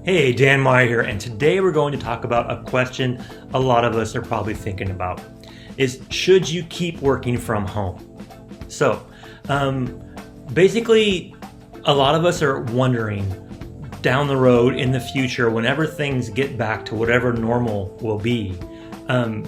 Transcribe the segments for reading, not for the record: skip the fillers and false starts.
Hey, Dan Meyer here, and today we're going to talk about a question a lot of us are probably thinking about is should you keep working from home? So, basically, a lot of us are wondering down the road in the future, whenever things get back to whatever normal will be, um,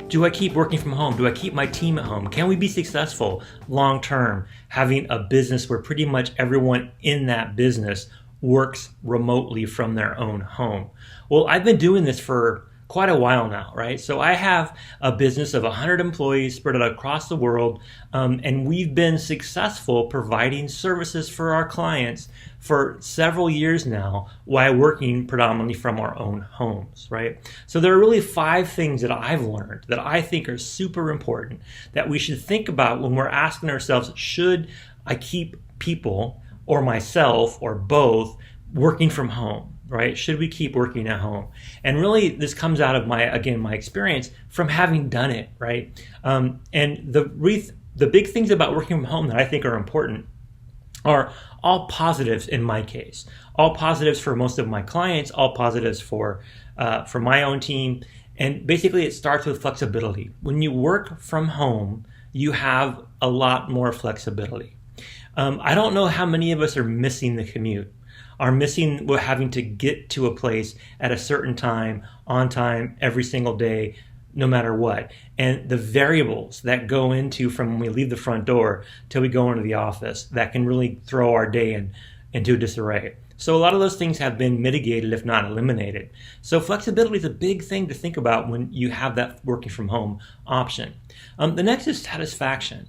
do I keep working from home? Do I keep my team at home? Can we be successful long term having a business where pretty much everyone in that business works remotely from their own home? Well, I've been doing this for quite a while now, right? So I have a business of 100 employees spread out across the world, and we've been successful providing services for our clients for several years now while working predominantly from our own homes, right? So there are really 5 things that I've learned that I think are super important that we should think about when we're asking ourselves, should I keep people or myself or both working from home? Right? Should we keep working at home? And really, this comes out of my experience from having done it, right? And the big things about working from home that I think are important are all positives in my case, all positives for most of my clients, all positives for my own team. And basically, it starts with flexibility. When you work from home, you have a lot more flexibility. I don't know how many of us are missing the commute, are missing having to get to a place at a certain time, on time, every single day, no matter what. And the variables that go into from when we leave the front door till we go into the office that can really throw our day into disarray. So a lot of those things have been mitigated, if not eliminated. So flexibility is a big thing to think about when you have that working from home option. The next is satisfaction.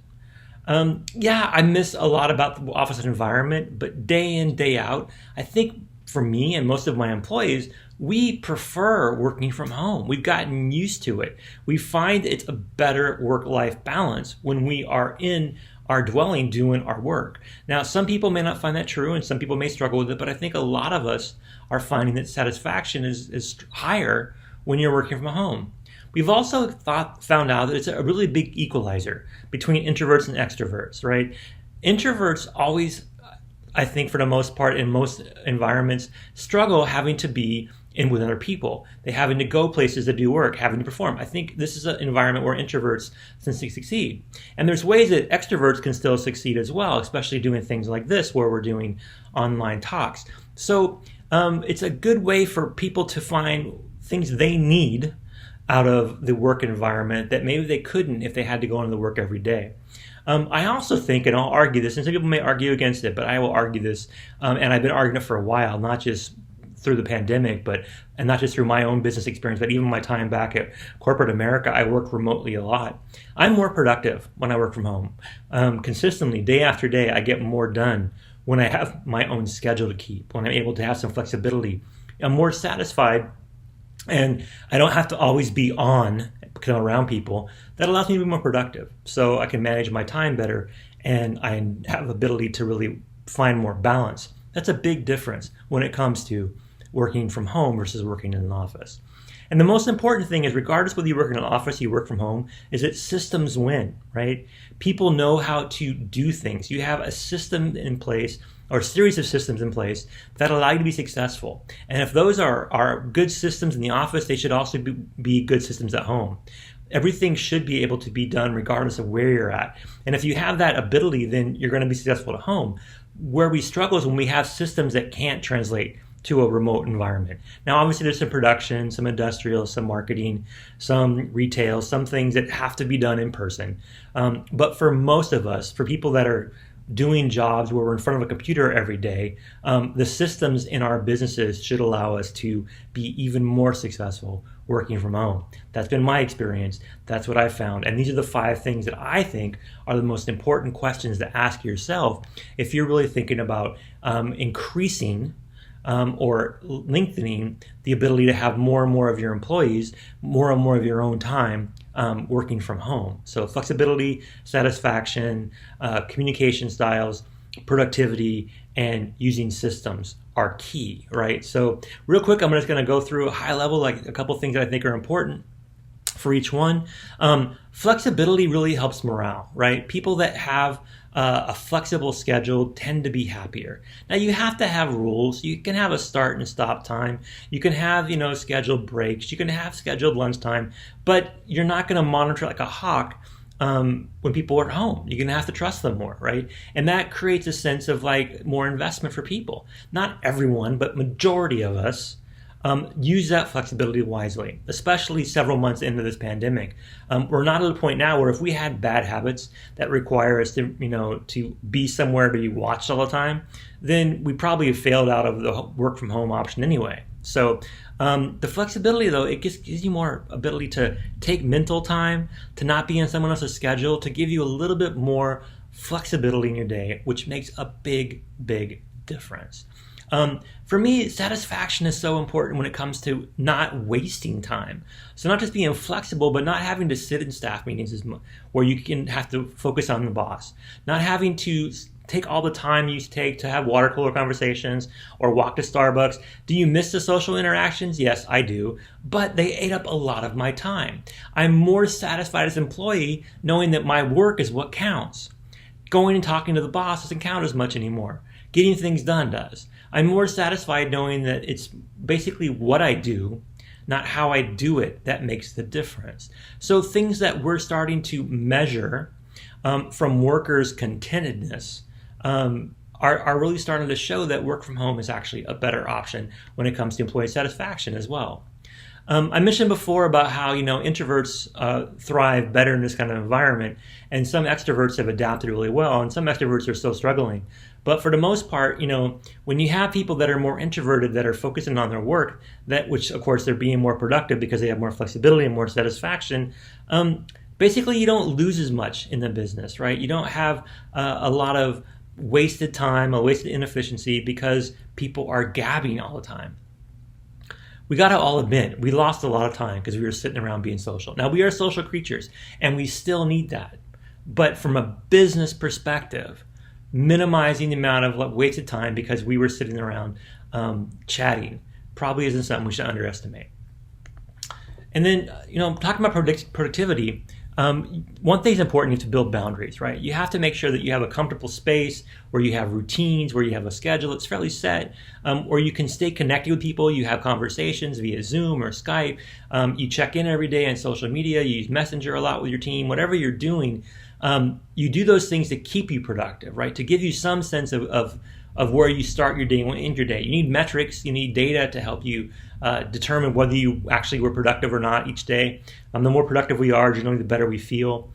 I miss a lot about the office environment, but day in, day out, I think for me and most of my employees, we prefer working from home. We've gotten used to it. We find it's a better work-life balance when we are in our dwelling doing our work. Now, some people may not find that true and some people may struggle with it, but I think a lot of us are finding that satisfaction is higher when you're working from home. We've also found out that it's a really big equalizer between introverts and extroverts, right? Introverts always, I think for the most part in most environments, struggle having to be in with other people. They having to go places to do work, having to perform. I think this is an environment where introverts can succeed. And there's ways that extroverts can still succeed as well, especially doing things like this where we're doing online talks. So it's a good way for people to find things they need out of the work environment that maybe they couldn't if they had to go into the work every day. I also think, and I'll argue this, and some people may argue against it, but I will argue this, and I've been arguing it for a while, not just through the pandemic, and not just through my own business experience, but even my time back at corporate America, I work remotely a lot. I'm more productive when I work from home. Consistently, day after day, I get more done when I have my own schedule to keep, when I'm able to have some flexibility. I'm more satisfied, and I don't have to always be on because I'm around people. That allows me to be more productive. So I can manage my time better and I have the ability to really find more balance. That's a big difference when it comes to working from home versus working in an office. And the most important thing is, regardless whether you work in an office or you work from home, is that systems win, right? People know how to do things. You have a system in place or a series of systems in place that allow you to be successful. And if those are good systems in the office, they should also be good systems at home. Everything should be able to be done regardless of where you're at. And if you have that ability, then you're going to be successful at home. Where we struggle is when we have systems that can't translate to a remote environment. Now, obviously, there's some production, some industrial, some marketing, some retail, some things that have to be done in person. But for most of us, for people that are doing jobs where we're in front of a computer every day, the systems in our businesses should allow us to be even more successful working from home. That's been my experience. That's what I found. And these are the 5 things that I think are the most important questions to ask yourself if you're really thinking about increasing or lengthening the ability to have more and more of your employees, more and more of your own time working from home. So flexibility, satisfaction, communication styles, productivity, and using systems are key, right? So real quick, I'm just going to go through a high level, like a couple things that I think are important. for each one. Flexibility really helps morale, right? People that have a flexible schedule tend to be happier. Now you have to have rules. You can have a start and stop time. You can have, scheduled breaks. You can have scheduled lunchtime, but you're not going to monitor like a hawk when people are at home. You're going to have to trust them more, right? And that creates a sense of like more investment for people. Not everyone, but majority of us use that flexibility wisely, especially several months into this pandemic. We're not at a point now where if we had bad habits that require us to be somewhere to be watched all the time, then we probably have failed out of the work from home option anyway. So the flexibility, though, it gives you more ability to take mental time, to not be in someone else's schedule, to give you a little bit more flexibility in your day, which makes a big, big difference. For me, satisfaction is so important when it comes to not wasting time. So not just being flexible, but not having to sit in staff meetings where you can have to focus on the boss. Not having to take all the time you take to have water cooler conversations or walk to Starbucks. Do you miss the social interactions? Yes, I do. But they ate up a lot of my time. I'm more satisfied as an employee knowing that my work is what counts. Going and talking to the boss doesn't count as much anymore. Getting things done does. I'm more satisfied knowing that it's basically what I do, not how I do it, that makes the difference. So things that we're starting to measure from workers' contentedness are really starting to show that work from home is actually a better option when it comes to employee satisfaction as well. I mentioned before about how introverts thrive better in this kind of environment, and some extroverts have adapted really well, and some extroverts are still struggling. But for the most part, when you have people that are more introverted that are focusing on their work, which of course they're being more productive because they have more flexibility and more satisfaction, basically you don't lose as much in the business, right? You don't have a lot of wasted time, a wasted inefficiency because people are gabbing all the time. We got to all admit, we lost a lot of time because we were sitting around being social. Now, we are social creatures, and we still need that. But from a business perspective, minimizing the amount of wasted time because we were sitting around chatting probably isn't something we should underestimate. And then, talking about productivity, one thing is important, you have to build boundaries, right? You have to make sure that you have a comfortable space where you have routines, where you have a schedule that's fairly set, where you can stay connected with people. You have conversations via Zoom or Skype. You check in every day on social media. You use Messenger a lot with your team. Whatever you're doing, you do those things to keep you productive, right? To give you some sense of where you start your day and end your day. You need metrics. You need data to help you determine whether you actually were productive or not each day. The more productive we are, generally the better we feel.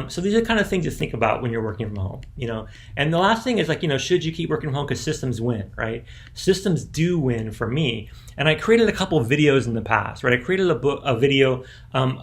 So these are kind of things to think about when you're working from home, And the last thing is should you keep working from home because systems win, right? Systems do win for me. And I created a couple of videos in the past, right? I created a video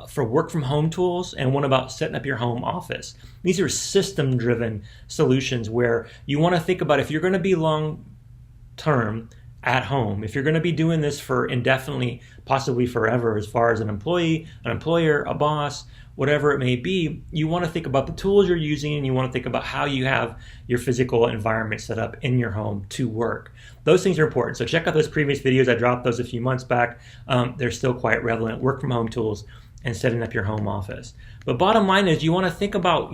for work from home tools and one about setting up your home office. These are system-driven solutions where you want to think about if you're going to be long-term at home, if you're going to be doing this for indefinitely, possibly forever, as far as an employee, an employer, a boss, whatever it may be, you want to think about the tools you're using and you want to think about how you have your physical environment set up in your home to work. Those things are important. So check out those previous videos. I dropped those a few months back. They're still quite relevant. Work from home tools and setting up your home office. But bottom line is you want to think about,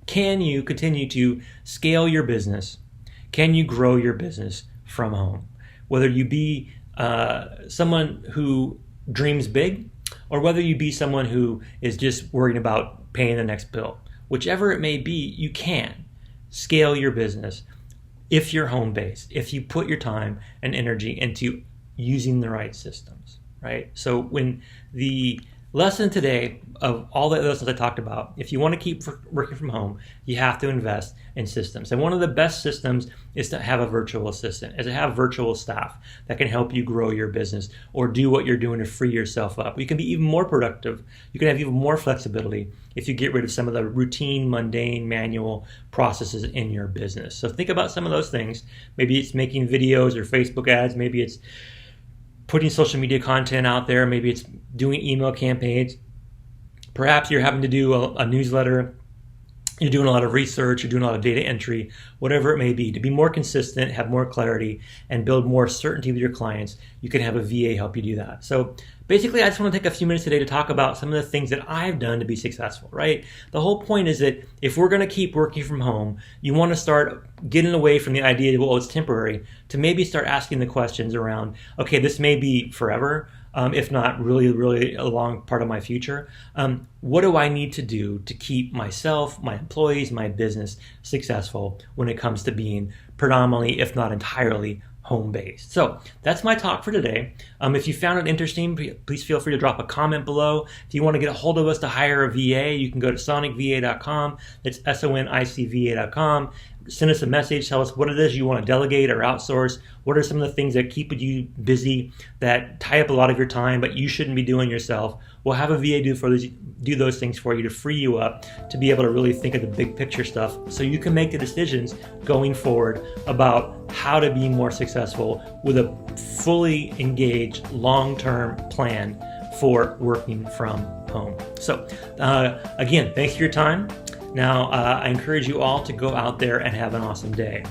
can you continue to scale your business? Can you grow your business from home? Whether you be someone who dreams big or whether you be someone who is just worried about paying the next bill. Whichever it may be, you can scale your business if you're home-based, if you put your time and energy into using the right systems, right? So when the lesson today of all the lessons I talked about, if you want to keep working from home, you have to invest in systems. And one of the best systems is to have a virtual assistant, is to have virtual staff that can help you grow your business or do what you're doing to free yourself up. You can be even more productive. You can have even more flexibility if you get rid of some of the routine, mundane, manual processes in your business. So think about some of those things. Maybe it's making videos or Facebook ads. Maybe it's putting social media content out there. Maybe it's doing email campaigns. Perhaps you're having to do a newsletter. you're doing a lot of research, you're doing a lot of data entry, whatever it may be, to be more consistent, have more clarity, and build more certainty with your clients, you can have a VA help you do that. So basically, I just want to take a few minutes today to talk about some of the things that I've done to be successful, right? The whole point is that if we're going to keep working from home, you want to start getting away from the idea that, well, it's temporary, to maybe start asking the questions around, okay, this may be forever, if not really, really a long part of my future. What do I need to do to keep myself, my employees, my business successful when it comes to being predominantly, if not entirely, home-based? So that's my talk for today. If you found it interesting, please feel free to drop a comment below. If you want to get a hold of us to hire a VA, you can go to sonicva.com. It's sonicva.com. Send us a message. Tell us what it is you want to delegate or outsource. What are some of the things that keep you busy, that tie up a lot of your time, but you shouldn't be doing yourself? We'll have a VA do those things for you to free you up to be able to really think of the big picture stuff so you can make the decisions going forward about how to be more successful with a fully engaged long-term plan for working from home. So again, thanks for your time. Now, I encourage you all to go out there and have an awesome day.